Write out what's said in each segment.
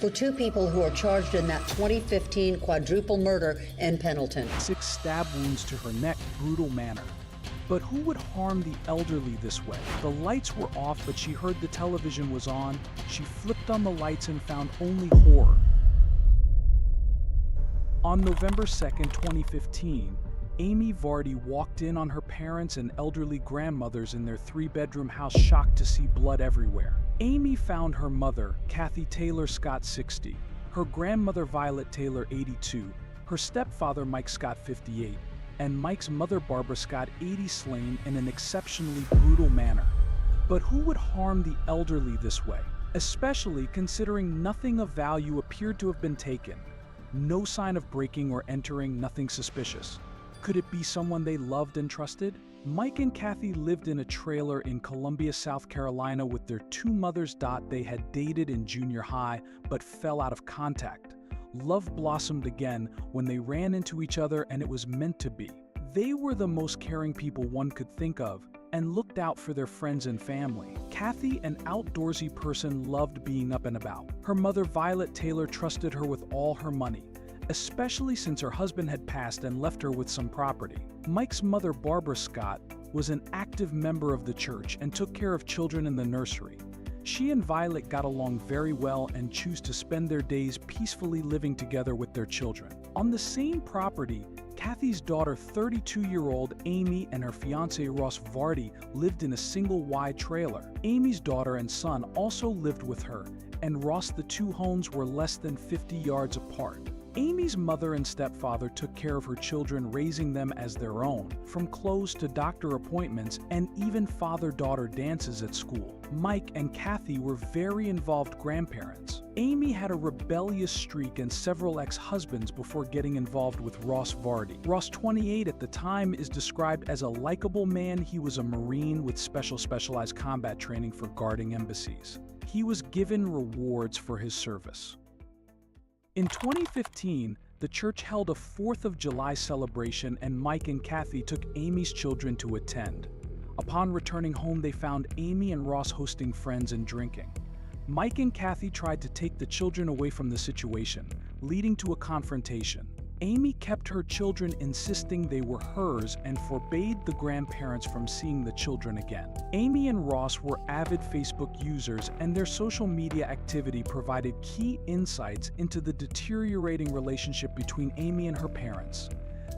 for two people who are charged in that 2015 quadruple murder in Pendleton. 6 stab wounds to her neck, brutal manner. But who would harm the elderly this way? The lights were off, but she heard the television was on. She flipped on the lights and found only horror. On November 2nd, 2015, Amy Vardy walked in on her parents and elderly grandmothers in their 3-bedroom house, shocked to see blood everywhere. Amy found her mother, Kathy Taylor Scott, 60, her grandmother Violet Taylor, 82, her stepfather Mike Scott, 58, and Mike's mother Barbara Scott, 80, slain in an exceptionally brutal manner. But who would harm the elderly this way? Especially considering nothing of value appeared to have been taken. No sign of breaking or entering, nothing suspicious. Could it be someone they loved and trusted? Mike and Kathy lived in a trailer in Columbia, South Carolina with their 2 mothers. They had dated in junior high but fell out of contact. Love blossomed again when they ran into each other, and it was meant to be. They were the most caring people one could think of and looked out for their friends and family. Kathy, an outdoorsy person, loved being up and about. Her mother, Violet Taylor, trusted her with all her money, especially since her husband had passed and left her with some property. Mike's mother, Barbara Scott, was an active member of the church and took care of children in the nursery. She and Violet got along very well and chose to spend their days peacefully living together with their children. On the same property, Kathy's daughter, 32-year-old Amy, and her fiancé Ross Vardy lived in a single wide trailer. Amy's daughter and son also lived with her, and Ross. The 2 homes were less than 50 yards apart. Amy's mother and stepfather took care of her children, raising them as their own, from clothes to doctor appointments and even father-daughter dances at school. Mike and Kathy were very involved grandparents. Amy had a rebellious streak and several ex-husbands before getting involved with Ross Vardy. Ross, 28 at the time, is described as a likable man. He was a Marine with specialized combat training for guarding embassies. He was given rewards for his service. In 2015, the church held a 4th of July celebration, and Mike and Kathy took Amy's children to attend. Upon returning home, they found Amy and Ross hosting friends and drinking. Mike and Kathy tried to take the children away from the situation, leading to a confrontation. Amy kept her children, insisting they were hers, and forbade the grandparents from seeing the children again. Amy and Ross were avid Facebook users, and their social media activity provided key insights into the deteriorating relationship between Amy and her parents.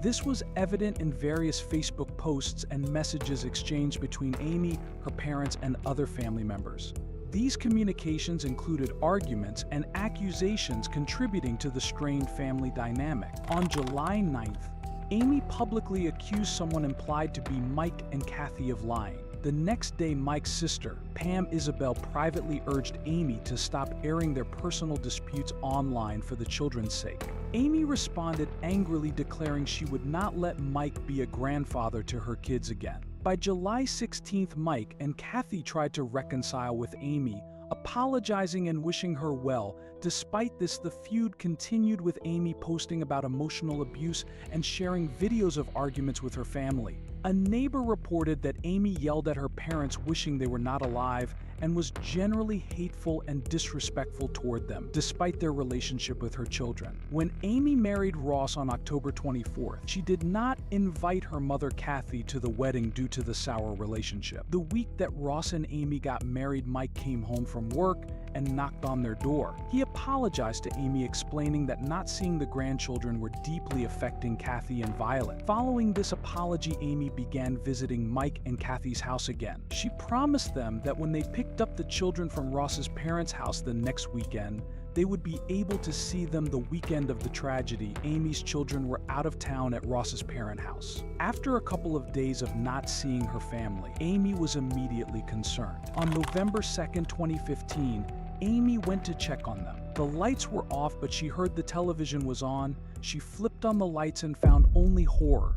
This was evident in various Facebook posts and messages exchanged between Amy, her parents, and other family members. These communications included arguments and accusations, contributing to the strained family dynamic. On July 9th, Amy publicly accused someone implied to be Mike and Kathy of lying. The next day, Mike's sister, Pam Isabel, privately urged Amy to stop airing their personal disputes online for the children's sake. Amy responded angrily, declaring she would not let Mike be a grandfather to her kids again. By July 16th, Mike and Kathy tried to reconcile with Amy, apologizing and wishing her well. Despite this, the feud continued, with Amy posting about emotional abuse and sharing videos of arguments with her family. A neighbor reported that Amy yelled at her parents, wishing they were not alive, and was generally hateful and disrespectful toward them, despite their relationship with her children. When Amy married Ross on October 24th, she did not invite her mother Kathy to the wedding due to the sour relationship. The week that Ross and Amy got married, Mike came home from work and knocked on their door. He apologized to Amy, explaining that not seeing the grandchildren were deeply affecting Kathy and Violet. Following this apology, Amy began visiting Mike and Kathy's house again. She promised them that when they picked up the children from Ross's parents' house the next weekend, they would be able to see them the weekend of the tragedy. Amy's children were out of town at Ross's parent house. After a couple of days of not seeing her family, Amy was immediately concerned. On November 2nd, 2015, Amy went to check on them. The lights were off, but she heard the television was on. She flipped on the lights and found only horror.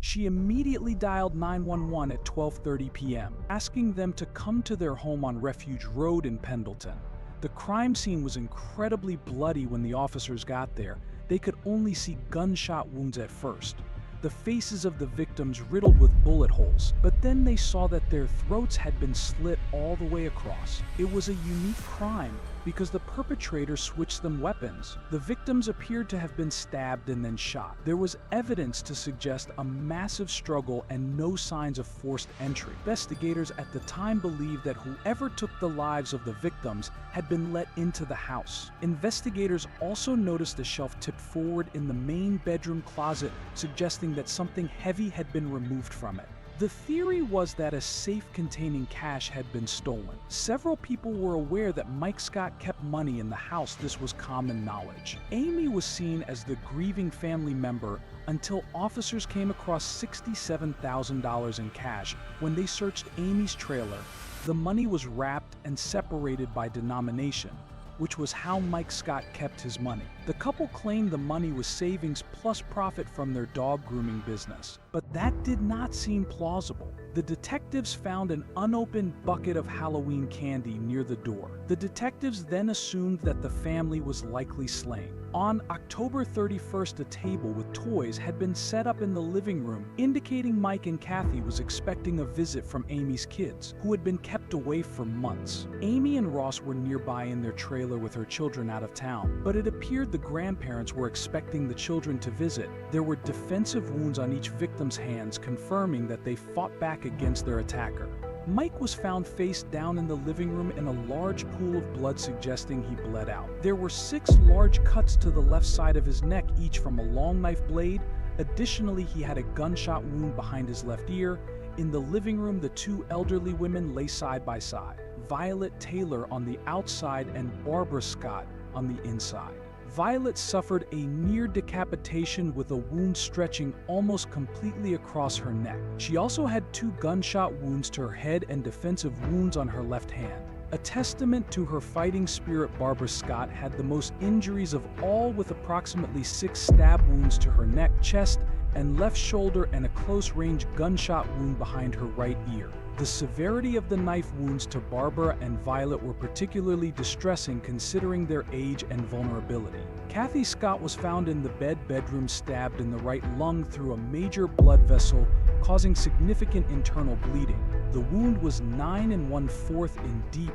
She immediately dialed 911 at 12:30 p.m., asking them to come to their home on Refuge Road in Pendleton. The crime scene was incredibly bloody. When the officers got there, they could only see gunshot wounds at first, the faces of the victims riddled with bullet holes, but then they saw that their throats had been slit all the way across. It was a unique crime, because the perpetrator switched them weapons. The victims appeared to have been stabbed and then shot. There was evidence to suggest a massive struggle and no signs of forced entry. Investigators at the time believed that whoever took the lives of the victims had been let into the house. Investigators also noticed a shelf tipped forward in the main bedroom closet, suggesting that something heavy had been removed from it. The theory was that a safe containing cash had been stolen. Several people were aware that Mike Scott kept money in the house. This was common knowledge. Amy was seen as the grieving family member until officers came across $67,000 in cash when they searched Amy's trailer. The money was wrapped and separated by denomination, which was how Mike Scott kept his money. The couple claimed the money was savings plus profit from their dog grooming business, but that did not seem plausible. The detectives found an unopened bucket of Halloween candy near the door. The detectives then assumed that the family was likely slain. On October 31st, a table with toys had been set up in the living room, indicating Mike and Kathy was expecting a visit from Amy's kids, who had been kept away for months. Amy and Ross were nearby in their trailer with her children out of town, but it appeared the grandparents were expecting the children to visit. There were defensive wounds on each victim's hands, confirming that they fought back against their attacker. Mike was found face down in the living room in a large pool of blood, suggesting he bled out. There were 6 large cuts to the left side of his neck, each from a long knife blade. Additionally, he had a gunshot wound behind his left ear. In the living room, the 2 elderly women lay side by side, Violet Taylor on the outside and Barbara Scott on the inside. Violet suffered a near decapitation with a wound stretching almost completely across her neck. She also had 2 gunshot wounds to her head and defensive wounds on her left hand. A testament to her fighting spirit, Barbara Scott had the most injuries of all, with approximately 6 stab wounds to her neck, chest, and left shoulder, and a close-range gunshot wound behind her right ear. The severity of the knife wounds to Barbara and Violet were particularly distressing considering their age and vulnerability. Kathy Scott was found in the bedroom, stabbed in the right lung through a major blood vessel, causing significant internal bleeding. The wound was 9 1/4 in deep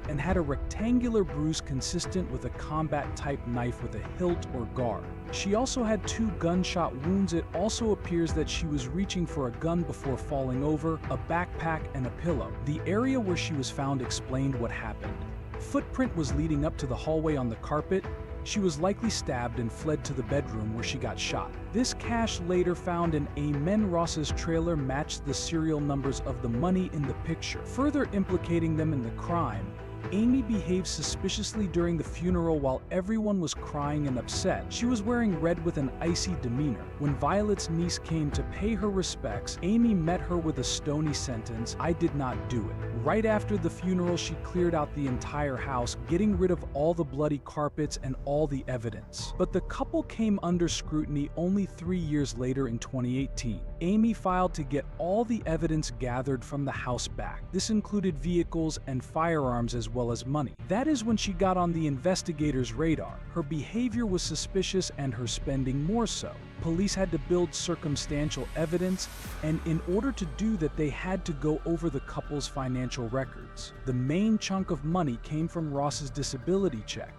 and had a rectangular bruise consistent with a combat-type knife with a hilt or guard. She also had 2 gunshot wounds. It also appears that she was reaching for a gun before falling over, a backpack, and a pillow. The area where she was found explained what happened. Footprint was leading up to the hallway on the carpet. She was likely stabbed and fled to the bedroom where she got shot. This cash, later found in Amen Ross's trailer, matched the serial numbers of the money in the picture, further implicating them in the crime. Amy behaved suspiciously during the funeral while everyone was crying and upset. She was wearing red with an icy demeanor. When Violet's niece came to pay her respects, Amy met her with a stony sentence, "I did not do it." Right after the funeral, she cleared out the entire house, getting rid of all the bloody carpets and all the evidence. But the couple came under scrutiny only 3 years later in 2018. Amy filed to get all the evidence gathered from the house back. This included vehicles and firearms as well as money. That is when she got on the investigators' radar. Her behavior was suspicious and her spending more so. Police had to build circumstantial evidence, and in order to do that, they had to go over the couple's financial records. The main chunk of money came from Ross's disability check,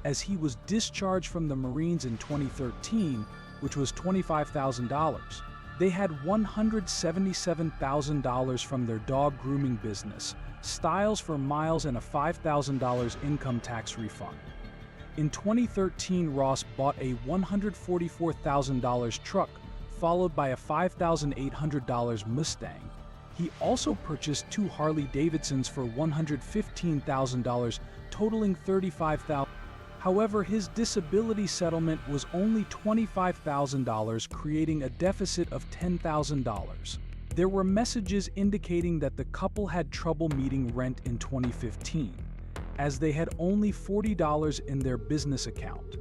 as he was discharged from the Marines in 2013, which was $25,000. They had $177,000 from their dog grooming business, Styles for Miles, and a $5,000 income tax refund. In 2013, Ross bought a $144,000 truck, followed by a $5,800 Mustang. He also purchased 2 Harley-Davidsons for $115,000, totaling $35,000. However, his disability settlement was only $25,000, creating a deficit of $10,000. There were messages indicating that the couple had trouble meeting rent in 2015, as they had only $40 in their business account.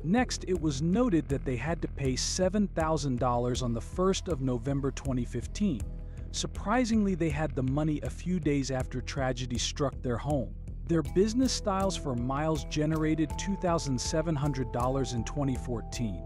Next, it was noted that they had to pay $7,000 on the 1st of November 2015. Surprisingly, they had the money a few days after tragedy struck their home. Their business Styles for Miles generated $2,700 in 2014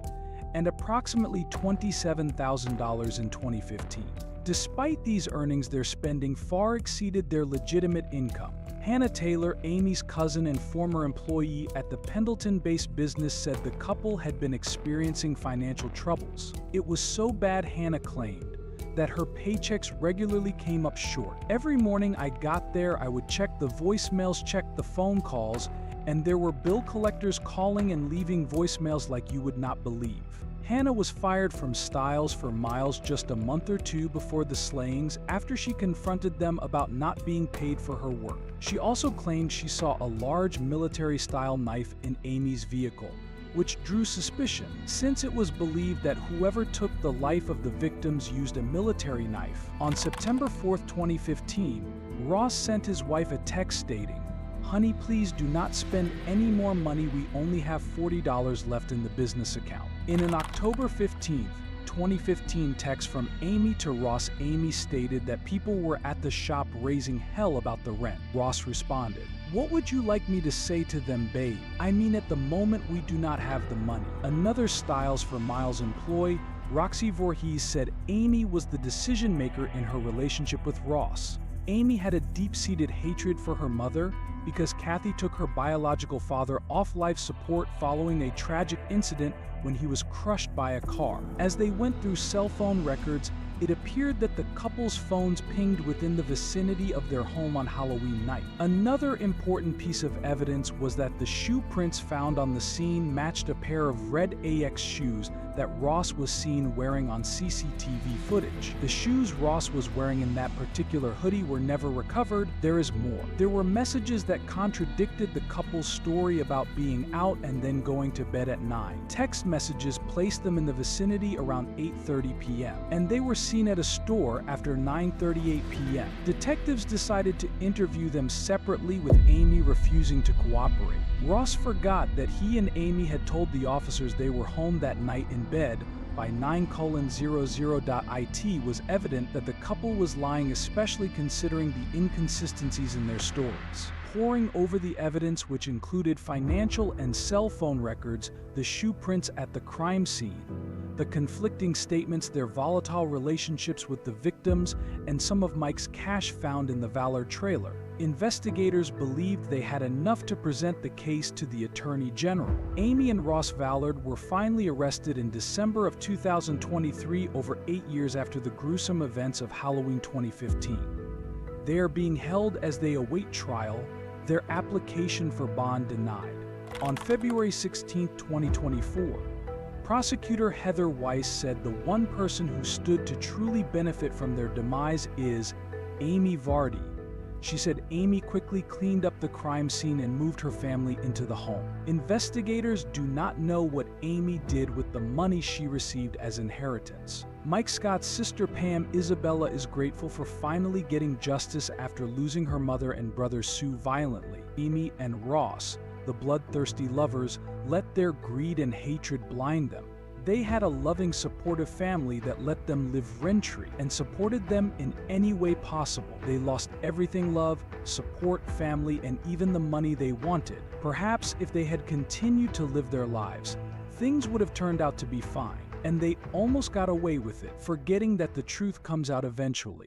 and approximately $27,000 in 2015. Despite these earnings, their spending far exceeded their legitimate income. Hannah Taylor, Amy's cousin and former employee at the Pendleton-based business, said the couple had been experiencing financial troubles. It was so bad, Hannah claimed, that her paychecks regularly came up short. Every morning I got there, I would check the voicemails, check the phone calls, and there were bill collectors calling and leaving voicemails like you would not believe. Hannah was fired from Styles for Miles just a month or two before the slayings after she confronted them about not being paid for her work. She also claimed she saw a large military-style knife in Amy's vehicle, which drew suspicion, since it was believed that whoever took the life of the victims used a military knife. On September 4, 2015, Ross sent his wife a text stating, "Honey, please do not spend any more money. We only have $40 left in the business account." In an October 15, 2015 text from Amy to Ross, Amy stated that people were at the shop raising hell about the rent. Ross responded, "What would you like me to say to them, babe? I mean, at the moment we do not have the money." Another Styles for Miles employee, Roxy Voorhees, said Amy was the decision maker in her relationship with Ross. Amy had a deep-seated hatred for her mother because Kathy took her biological father off life support following a tragic incident when he was crushed by a car. As they went through cell phone records, it appeared that the couple's phones pinged within the vicinity of their home on Halloween night. Another important piece of evidence was that the shoe prints found on the scene matched a pair of red AX shoes that Ross was seen wearing on CCTV footage. The shoes Ross was wearing in that particular hoodie were never recovered. There is more. There were messages that contradicted the couple's story about being out and then going to bed at 9. Text messages placed them in the vicinity around 8:30 p.m. and they were seen at a store after 9:38 p.m. Detectives decided to interview them separately, with Amy refusing to cooperate. Ross forgot that he and Amy had told the officers they were home that night in bed by 9:00.it was evident that the couple was lying, especially considering the inconsistencies in their stories. Poring over the evidence, which included financial and cell phone records, the shoe prints at the crime scene, the conflicting statements, their volatile relationships with the victims, and some of Mike's cash found in the Valor trailer, investigators believed they had enough to present the case to the Attorney General. Amy and Ross Vallard were finally arrested in December of 2023, over 8 years after the gruesome events of Halloween 2015. They are being held as they await trial, their application for bond denied. On February 16, 2024, prosecutor Heather Weiss said the one person who stood to truly benefit from their demise is Amy Vardy. She said Amy quickly cleaned up the crime scene and moved her family into the home. Investigators do not know what Amy did with the money she received as inheritance. Mike Scott's sister Pam Isabella is grateful for finally getting justice after losing her mother and brother Sue violently. Amy and Ross, the bloodthirsty lovers, let their greed and hatred blind them. They had a loving, supportive family that let them live rent-free and supported them in any way possible. They lost everything: love, support, family, and even the money they wanted. Perhaps if they had continued to live their lives, things would have turned out to be fine, and they almost got away with it, forgetting that the truth comes out eventually.